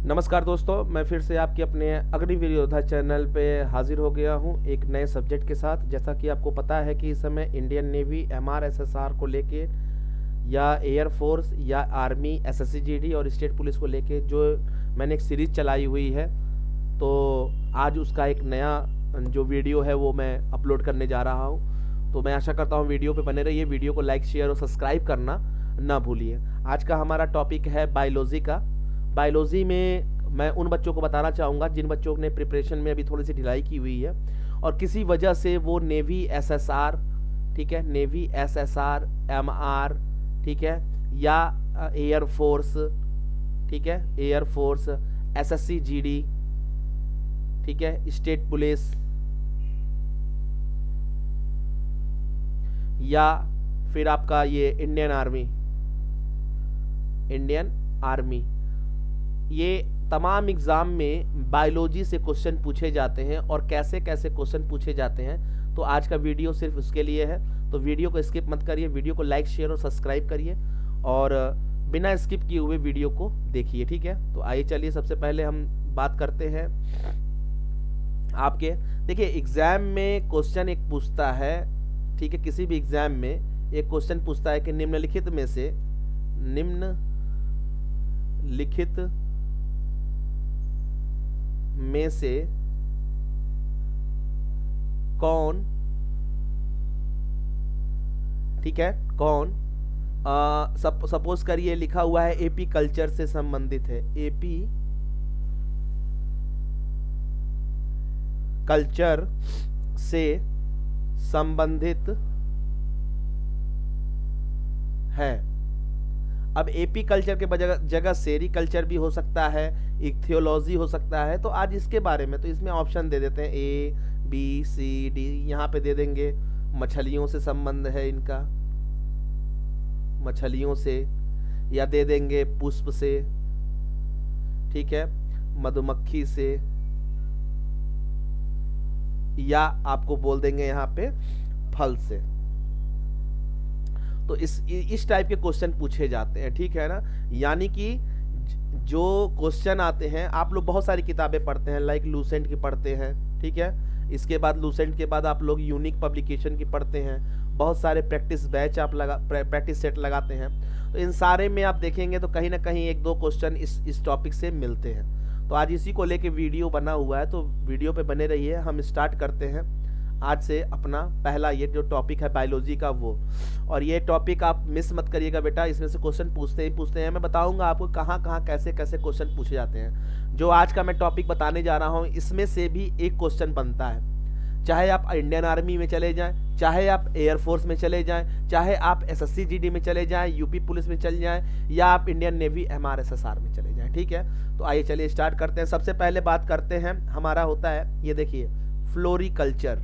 नमस्कार दोस्तों, मैं फिर से आपके अपने अग्निवीर योद्धा चैनल पे हाजिर हो गया हूँ एक नए सब्जेक्ट के साथ। जैसा कि आपको पता है कि इस समय इंडियन नेवी MRSSR को लेके या एयर फोर्स या आर्मी SSC GD और स्टेट पुलिस को लेके जो मैंने एक सीरीज चलाई हुई है, तो आज उसका एक नया जो वीडियो है वो मैं अपलोड करने जा रहा हूँ। तो मैं आशा करता हूँ वीडियो पे बने रहिए, वीडियो को लाइक शेयर और सब्सक्राइब करना ना भूलिए। आज का हमारा टॉपिक है बायोलॉजी का। बायोलॉजी में मैं उन बच्चों को बताना चाहूँगा जिन बच्चों ने प्रिपरेशन में अभी थोड़ी सी ढिलाई की हुई है और किसी वजह से वो नेवी SSR, ठीक है, नेवी SSR MR, ठीक है, या एयर फोर्स, ठीक है, एयर फोर्स SSC GD, ठीक है, स्टेट पुलिस या फिर आपका ये इंडियन आर्मी, ये तमाम एग्ज़ाम में बायोलॉजी से क्वेश्चन पूछे जाते हैं और कैसे कैसे क्वेश्चन पूछे जाते हैं। तो आज का वीडियो सिर्फ उसके लिए है, तो वीडियो को स्किप मत करिए, वीडियो को लाइक शेयर और सब्सक्राइब करिए और बिना स्किप किए हुए वीडियो को देखिए, ठीक है। तो आइए चलिए सबसे पहले हम बात करते हैं आपके। देखिए एग्ज़ाम में क्वेश्चन एक पूछता है, ठीक है, किसी भी एग्ज़ाम में एक क्वेश्चन पूछता है कि निम्नलिखित में से कौन, ठीक है, कौन सपोज करिए लिखा हुआ है एपी कल्चर से संबंधित है, एपी कल्चर से संबंधित है। अब एपी कल्चर के जगह सेरी कल्चर भी हो सकता है, इक्थियोलॉजी हो सकता है। तो आज इसके बारे में, तो इसमें ऑप्शन दे देते हैं ABCD, यहाँ पे दे देंगे मछलियों से संबंध है इनका, मछलियों से, या दे देंगे पुष्प से, ठीक है, मधुमक्खी से, या आपको बोल देंगे यहाँ पे फल से। तो इस टाइप के क्वेश्चन पूछे जाते हैं, ठीक है ना। यानी कि जो क्वेश्चन आते हैं, आप लोग बहुत सारी किताबें पढ़ते हैं, लाइक लूसेंट की पढ़ते हैं, ठीक है, इसके बाद लूसेंट के बाद आप लोग यूनिक पब्लिकेशन की पढ़ते हैं, बहुत सारे प्रैक्टिस बैच आप प्रैक्टिस सेट लगाते हैं। तो इन सारे में आप देखेंगे तो कहीं ना कहीं एक दो क्वेश्चन इस टॉपिक से मिलते हैं। तो आज इसी को लेके वीडियो बना हुआ है, तो वीडियो पे बने रहिए। हम स्टार्ट करते हैं आज से अपना पहला ये जो टॉपिक है बायोलॉजी का वो। और ये टॉपिक आप मिस मत करिएगा बेटा, इसमें से क्वेश्चन पूछते हैं। मैं बताऊंगा आपको कहाँ कहाँ कैसे कैसे क्वेश्चन पूछे जाते हैं। जो आज का मैं टॉपिक बताने जा रहा हूँ इसमें से भी एक क्वेश्चन बनता है, चाहे आप इंडियन आर्मी में चले जाएं, चाहे आप एयरफोर्स में चले जाएं, चाहे आप SSC GD में चले जाएं, यूपी पुलिस में चले जाएं, या आप इंडियन नेवी MRSSR में चले जाएं, ठीक है। तो आइए चलिए स्टार्ट करते हैं। सबसे पहले बात करते हैं, हमारा होता है ये देखिए फ्लोरिकल्चर।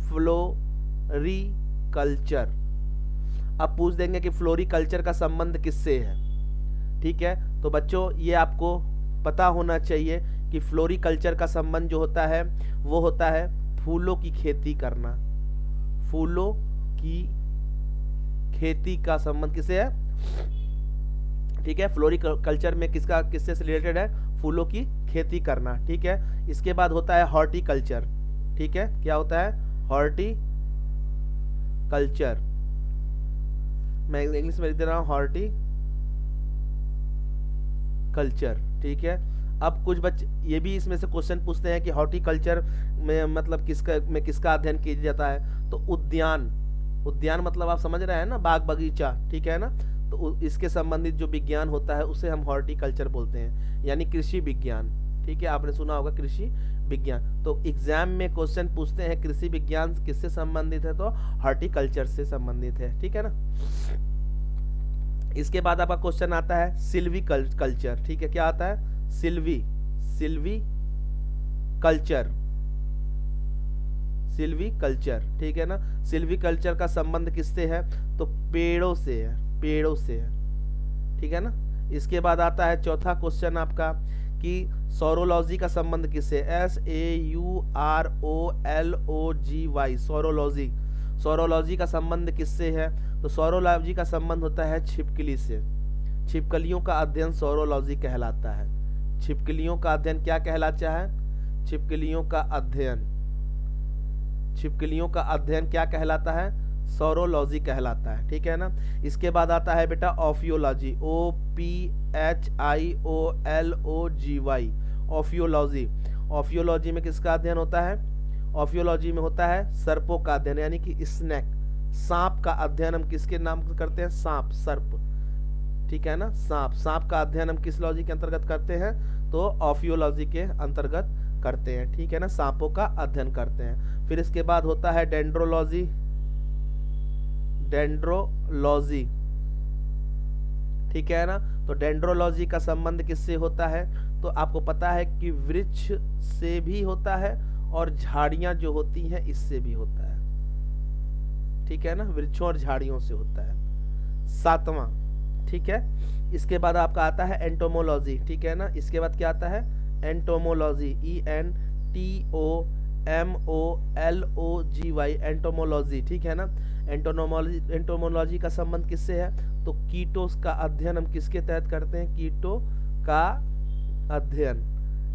फ्लोरिकल्चर, अब पूछ देंगे कि फ्लोरिकल्चर का संबंध किससे है, ठीक है। तो बच्चों ये आपको पता होना चाहिए कि फ्लोरिकल्चर का संबंध जो होता है वो होता है फूलों की खेती करना। फूलों की खेती का संबंध किससे है, ठीक है। फ्लोरिकल्चर में किससे रिलेटेड है, फूलों की खेती करना, ठीक है। इसके बाद होता है हॉर्टिकल्चर, ठीक है। क्या होता है, हॉर्टिकल्चर, मैं इंग्लिश में लिख दे रहा हूं हॉर्टिकल्चर, ठीक है। अब कुछ बच्चे ये भी इसमें से क्वेश्चन पूछते हैं कि हॉर्टिकल्चर में मतलब किसका अध्ययन किया जाता है। तो उद्यान मतलब आप समझ रहे हैं ना, बाग बगीचा, ठीक है ना। तो इसके संबंधित जो विज्ञान होता है उसे हम हॉर्टिकल्चर बोलते हैं, यानी कृषि विज्ञान, ठीक है। आपने सुना होगा कृषि विज्ञान। तो एग्जाम में क्वेश्चन पूछते हैं कृषि विज्ञान किससे संबंधित है, तो हॉर्टिकल्चर से संबंधित है, ठीक है ना। इसके बाद आपका क्वेश्चन आता है सिल्वी कल्चर, ठीक है। क्या आता है, सिल्वी कल्चर, ठीक है ना। सिल्वी कल्चर का संबंध किससे है, तो पेड़ों से है, ठीक है ना। इसके बाद आता है चौथा क्वेश्चन आपका कि सौरोलॉजी का संबंध किससे, SAUROLOGY, सौरोलॉजी का संबंध किससे है, तो सौरोलॉजी का संबंध होता है छिपकली से। छिपकलियों का अध्ययन सौरोलॉजी कहलाता है, छिपकलियों का अध्ययन क्या कहलाता है? छिपकलियों का अध्ययन, छिपकलियों का अध्ययन क्या कहलाता है? सौरोलॉजी कहलाता है, ठीक है ना। इसके बाद आता है बेटा ऑफियोलॉजी, OPHIOLOGY, ऑफियोलॉजी। ऑफियोलॉजी में किसका अध्ययन होता है? ऑफियोलॉजी में होता है सर्पों का अध्ययन, यानी कि स्नेक, सांप का अध्ययन हम किसके नाम से करते हैं? सांप, सर्प, ठीक है ना, सांप। सांप का अध्ययन हम किस लॉजी के अंतर्गत करते हैं? तो ऑफियोलॉजी के अंतर्गत करते हैं, ठीक है ना, सांपों का अध्ययन करते हैं। फिर इसके बाद होता है डेंड्रोलॉजी, डेंड्रोलॉजी, ठीक है ना। तो डेंड्रोलॉजी का संबंध किससे होता है? तो आपको पता है कि वृक्ष से भी होता है और झाड़ियां जो होती हैं इससे भी होता है, ठीक है ना, वृक्षों और झाड़ियों से होता है। 7वां, ठीक है। इसके बाद आपका आता है एंटोमोलॉजी, ठीक है ना। इसके बाद क्या आता है? एंटोमोलॉजी, ENTOMOLOGY, एंटोमोलॉजी, ठीक है ना। एंटोमोलॉजी का संबंध किससे है? तो कीटों का अध्ययन हम किसके तहत करते हैं? कीटों का अध्ययन।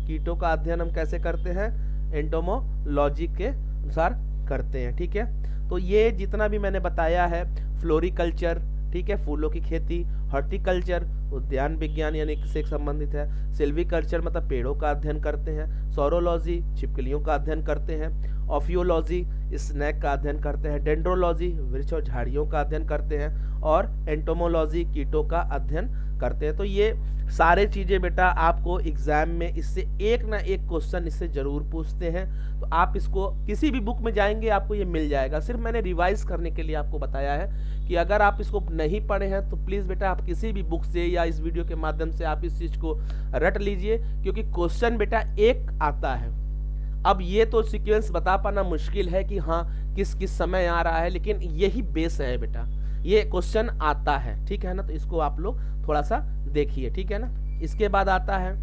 कीटों का अध्ययन हम कैसे करते हैं? एंटोमोलॉजी के अनुसार करते हैं, ठीक है। तो ये जितना भी मैंने बताया है, फ्लोरिकल्चर, ठीक है, फूलों की खेती, हॉर्टिकल्चर उद्यान विज्ञान यानी से संबंधित है, सिल्वीकल्चर मतलब पेड़ों का अध्ययन करते हैं, सौरोलॉजी छिपकलियों का अध्ययन करते हैं, ऑफियोलॉजी स्नेक का अध्ययन करते हैं, डेंड्रोलॉजी वृक्ष और झाड़ियों का अध्ययन करते हैं, और एंटोमोलॉजी कीटों का अध्ययन करते हैं। तो ये सारे चीजें बेटा आपको एग्जाम में इससे एक ना एक क्वेश्चन इससे जरूर पूछते हैं। तो आप इसको किसी भी बुक में जाएंगे आपको ये मिल जाएगा। सिर्फ मैंने रिवाइज करने के लिए आपको बताया है कि अगर आप इसको नहीं पढ़े हैं तो प्लीज बेटा आप किसी भी बुक से या इस वीडियो के माध्यम से आप इस चीज को रट लीजिए, क्योंकि क्वेश्चन बेटा एक आता है। अब ये तो सीक्वेंस बता पाना मुश्किल है कि हाँ किस किस समय आ रहा है, लेकिन यही बेस है बेटा, ये क्वेश्चन आता है, ठीक है ना। तो इसको आप लोग थोड़ा सा देखिए, ठीक है ना। इसके बाद आता है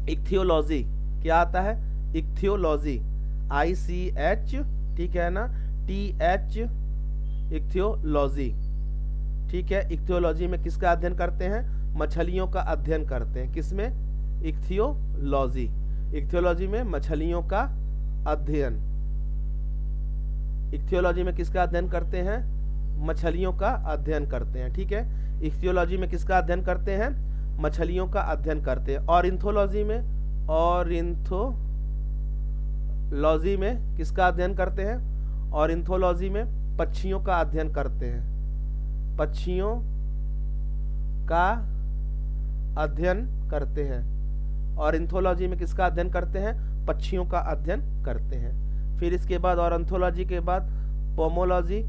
इक्थियोलॉजी। क्या आता है? इक्थियोलॉजी, ICH, ठीक है ना, TH, इक्थियोलॉजी, ठीक है। इक्थियोलॉजी में किसका अध्ययन करते हैं? मछलियों का अध्ययन करते हैं। किसमें? इक्थियोलॉजी, इक्थियोलॉजी में मछलियों का अध्ययन। इक्थियोलॉजी में किसका अध्ययन करते हैं? मछलियों का अध्ययन करते हैं, ठीक है। इक्थियोलॉजी में किसका अध्ययन करते हैं? मछलियों का अध्ययन करते हैं। ऑरिंथोलॉजी में, ऑरिंथोलॉजी में किसका अध्ययन करते हैं? ऑरिंथोलॉजी में पक्षियों का अध्ययन करते हैं, पक्षियों का अध्ययन करते हैं। ऑरिंथोलॉजी में किसका अध्ययन करते हैं? पक्षियों का अध्ययन करते हैं। फिर इसके बाद ऑरिंथोलॉजी के बाद पोमोलॉजी,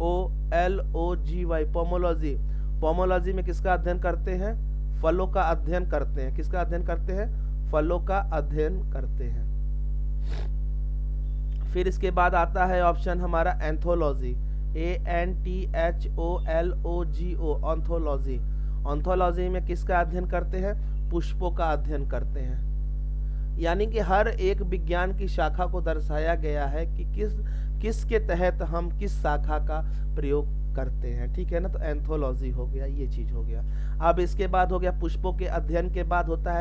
POMOLOGY, पोमोलॉजी। पोमोलॉजी में किसका अध्ययन करते हैं? फलों का अध्ययन करते हैं। किसका अध्ययन करते हैं? फलों का अध्ययन करते हैं। फिर इसके बाद आता है ऑप्शन हमारा एंथोलॉजी, ANTHOLOGO, ऑन्थोलॉजी। ऑन्थोलॉजी में किसका अध्ययन करते हैं? पुष्पों का अध्ययन करते हैं। यानी कि हर एक विज्ञान की शाखा को दर्शाया गया है कि किसके तहत हम किस शाखा का प्रयोग करते हैं, ठीक है ना। तो एंथोलॉजी हो गया, ये चीज हो गया। अब इसके बाद हो गया पुष्पों के अध्ययन के बाद होता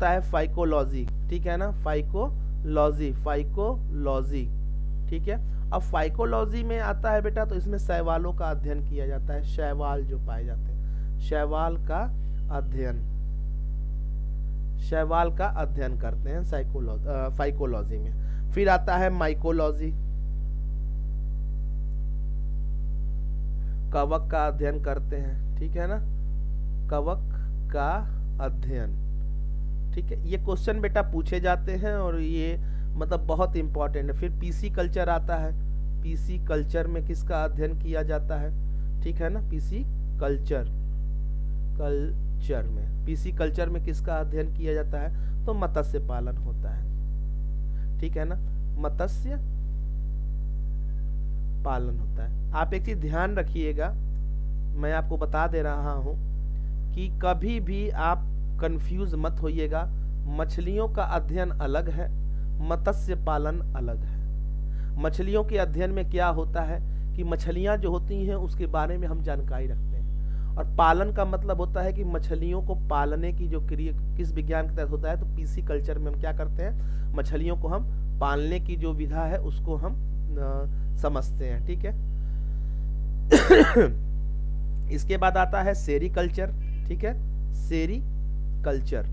है फाइकोलॉजी, ठीक है ना, फाइकोलॉजी, फाइकोलॉजी, ठीक है। अब फाइकोलॉजी में आता है बेटा, तो इसमें शैवालों का अध्ययन किया जाता है, शैवाल जो पाए जाते हैं, शैवाल का अध्ययन, शैवाल का अध्ययन करते हैं फाइकोलॉजी में। फिर आता है माइकोलॉजी, कवक का अध्ययन करते हैं, ठीक है ना, कवक का अध्ययन, ठीक है। ये क्वेश्चन बेटा पूछे जाते हैं और ये मतलब बहुत इंपॉर्टेंट है। फिर पीसी कल्चर आता है, पीसी कल्चर में किसका अध्ययन किया जाता है, ठीक है ना, पीसी कल्चर में, पीसी कल्चर में किसका अध्ययन किया जाता है? तो मत्स्य पालन होता है, ठीक है ना, मत्स्य पालन होता है। आप एक चीज ध्यान रखिएगा, मैं आपको बता दे रहा हूं कि कभी भी आप कंफ्यूज मत होइएगा। मछलियों का अध्ययन अलग है, मत्स्य पालन अलग है। मछलियों के अध्ययन में क्या होता है कि मछलियां जो होती हैं उसके बारे में हम जानकारी रखते हैं, और पालन का मतलब होता है कि मछलियों को पालने की जो क्रिया किस विज्ञान के तहत होता है, तो पीसी कल्चर में हम क्या करते हैं, मछलियों को हम पालने की जो विधा है उसको हम समझते हैं, ठीक है। इसके बाद आता है सेरीकल्चर, ठीक है, सेरीकल्चर।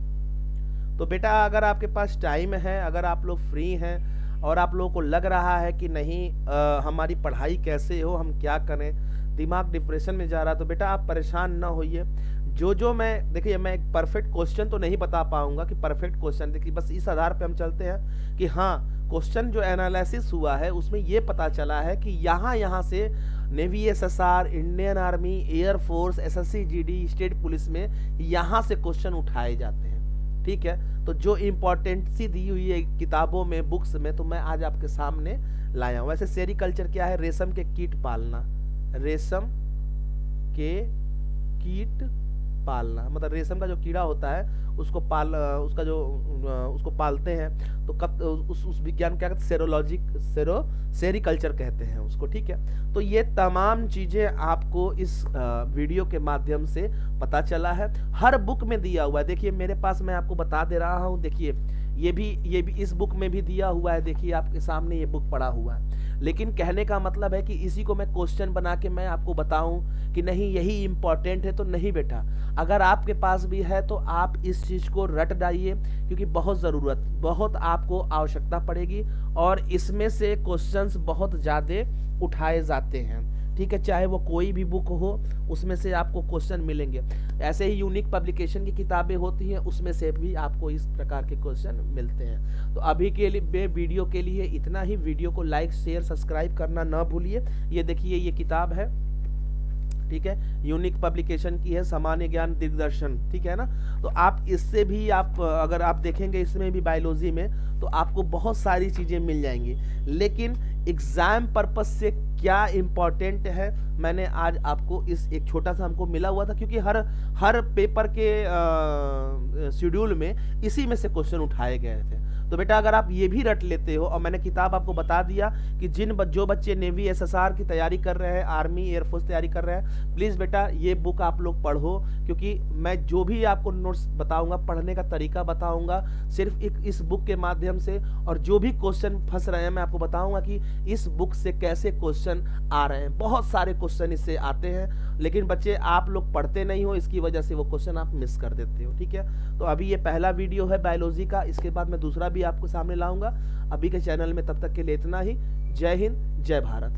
तो बेटा अगर आपके पास टाइम है, अगर आप लोग फ्री हैं और आप लोगों को लग रहा है कि नहीं हमारी पढ़ाई कैसे हो, हम क्या करें, दिमाग डिप्रेशन में जा रहा है, तो बेटा आप परेशान ना होइए। जो मैं देखिए, मैं एक परफेक्ट क्वेश्चन तो नहीं बता पाऊंगा कि परफेक्ट क्वेश्चन, देखिए बस इस आधार पे हम चलते हैं कि हाँ क्वेश्चन जो एनालिसिस हुआ है उसमें ये पता चला है कि यहाँ से navy, SSR, Indian army, air force, SSC GD, state police में यहाँ से क्वेश्चन उठाए जाते हैं, ठीक है। तो जो इम्पोर्टेंसी दी हुई है किताबों में, बुक्स में, तो मैं आज आपके सामने लाया हूँ। वैसे सेरीकल्चर क्या है, रेशम के कीट पालना, रेशम के कीट पालना, मतलब रेशम का जो कीड़ा होता है उसको उसको पालते हैं, तो कब उस विज्ञान क्या कहते हैं, सेरीकल्चर कहते हैं उसको, ठीक है। तो ये तमाम चीजें आपको इस वीडियो के माध्यम से पता चला है, हर बुक में दिया हुआ है। देखिए मेरे पास, मैं आपको बता दे रहा हूँ, देखिए ये भी इस बुक में भी दिया हुआ है, देखिए आपके सामने ये बुक पड़ा हुआ है। लेकिन कहने का मतलब है कि इसी को मैं क्वेश्चन बना के मैं आपको बताऊं कि नहीं यही इंपॉर्टेंट है, तो नहीं बेटा। अगर आपके पास भी है तो आप इस चीज को रट डालिए, क्योंकि बहुत आपको आवश्यकता पड़ेगी और इसमें से क्वेश्चंस बहुत ज्यादा उठाए जाते हैं, ठीक है। चाहे वो कोई भी बुक हो, उसमें से आपको क्वेश्चन मिलेंगे। ऐसे ही यूनिक पब्लिकेशन की किताबें होती हैं, उसमें से भी आपको इस प्रकार के क्वेश्चन मिलते हैं। तो अभी के लिए वीडियो के लिए इतना ही। वीडियो को लाइक, शेयर, सब्सक्राइब करना ना भूलिए। ये देखिए ये किताब है, ठीक है, यूनिक पब्लिकेशन की है, सामान्य ज्ञान दिग्दर्शन, ठीक है ना। तो आप इससे भी अगर आप देखेंगे इसमें भी बायोलॉजी में, तो आपको बहुत सारी चीजें मिल जाएंगी। लेकिन एग्जाम पर्पज से क्या इंपॉर्टेंट है, मैंने आज आपको इस एक छोटा सा हमको मिला हुआ था, क्योंकि हर पेपर के शेड्यूल में इसी में से क्वेश्चन उठाए गए थे। तो बेटा अगर आप ये भी रट लेते हो, और मैंने किताब आपको बता दिया कि जो बच्चे नेवी, एसएसआर की तैयारी कर रहे हैं, आर्मी, एयरफोर्स तैयारी कर रहे हैं, प्लीज बेटा ये बुक आप लोग पढ़ो, क्योंकि मैं जो भी आपको नोट्स बताऊंगा, पढ़ने का तरीका बताऊंगा सिर्फ इस बुक के माध्यम से, और जो भी क्वेश्चन फंस रहे हैं मैं आपको बताऊंगा कि इस बुक से कैसे क्वेश्चन आ रहे हैं। बहुत सारे क्वेश्चन इससे आते हैं, लेकिन बच्चे आप लोग पढ़ते नहीं हो, इसकी वजह से वो क्वेश्चन आप मिस कर देते हो, ठीक है। तो अभी ये पहला वीडियो है बायोलॉजी का, इसके बाद मैं दूसरा भी आपको सामने लाऊंगा। अभी के चैनल में तब तक के लिए इतना ही। जय हिंद, जय भारत।